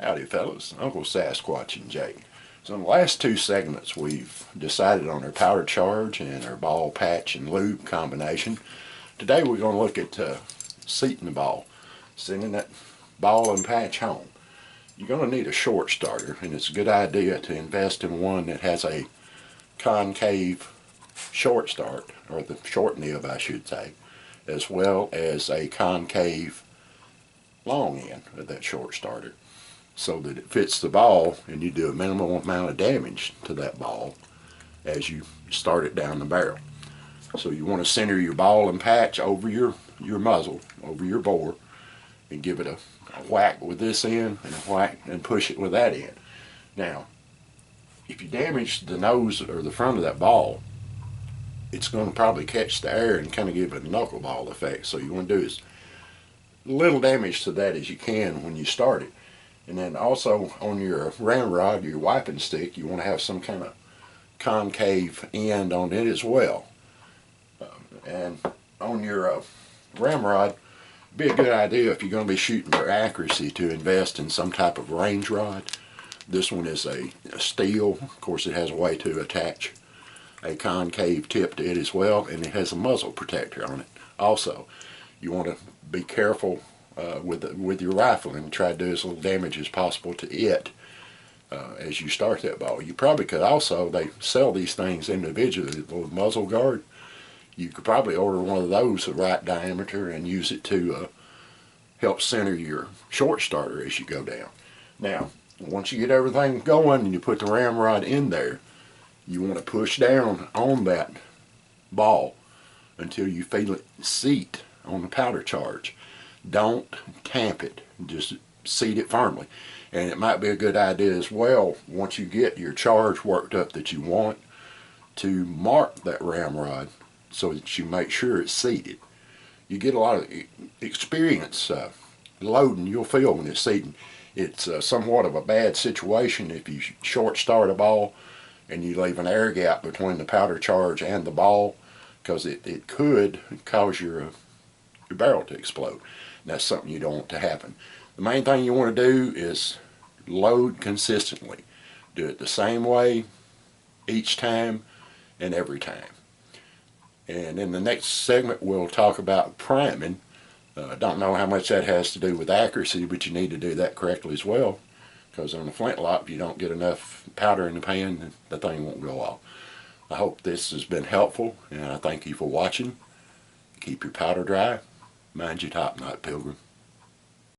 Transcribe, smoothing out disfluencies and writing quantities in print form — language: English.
Howdy fellas, Uncle Sasquatch and Jake. So in the last two segments we've decided on our powder charge and our ball, patch, and lube combination. Today we're going to look at seating the ball, sending that ball and patch home. You're going to need a short starter, and it's a good idea to invest in one that has a concave short start, or the short nib I should say, as well as a concave long end of that short starter, so that it fits the ball and you do a minimal amount of damage to that ball as you start it down the barrel. So you want to center your ball and patch over your muzzle, over your bore, and give it a whack with this end and a whack and push it with that end. Now, if you damage the nose or the front of that ball, it's going to probably catch the air and kind of give it a knuckleball effect. So you want to do is little damage to that as you can when you start it. And then also on your Ramrod, your wiping stick, you want to have some kind of concave end on it as well. And on your Ramrod, it'd be a good idea if you're going to be shooting for accuracy to invest in some type of range rod. This one is a steel. Of course, it has a way to attach a concave tip to it as well, and it has a muzzle protector on it. Also, you want to be careful with your rifle and try to do as little damage as possible to it as you start that ball. You probably could also, they sell these things individually, the little muzzle guard. You could probably order one of those the right diameter and use it to help center your short starter as you go down. Now, once you get everything going and you put the ramrod in there, you want to push down on that ball until you feel it seat on the powder charge. Don't tamp it, just seat it firmly. And it might be a good idea as well, once you get your charge worked up that you want, to mark that ramrod so that you make sure it's seated. You get a lot of experience loading, you'll feel when it's seating. It's somewhat of a bad situation if you short start a ball and you leave an air gap between the powder charge and the ball, because it could cause your barrel to explode. And that's something you don't want to happen. The main thing you want to do is load consistently. Do it the same way each time and every time. And in the next segment we'll talk about priming. Don't know how much that has to do with accuracy, but you need to do that correctly as well, because on the flintlock, if you don't get enough powder in the pan, the thing won't go off. I hope this has been helpful, and I thank you for watching. Keep your powder dry. Mind your top knot, Pilgrim.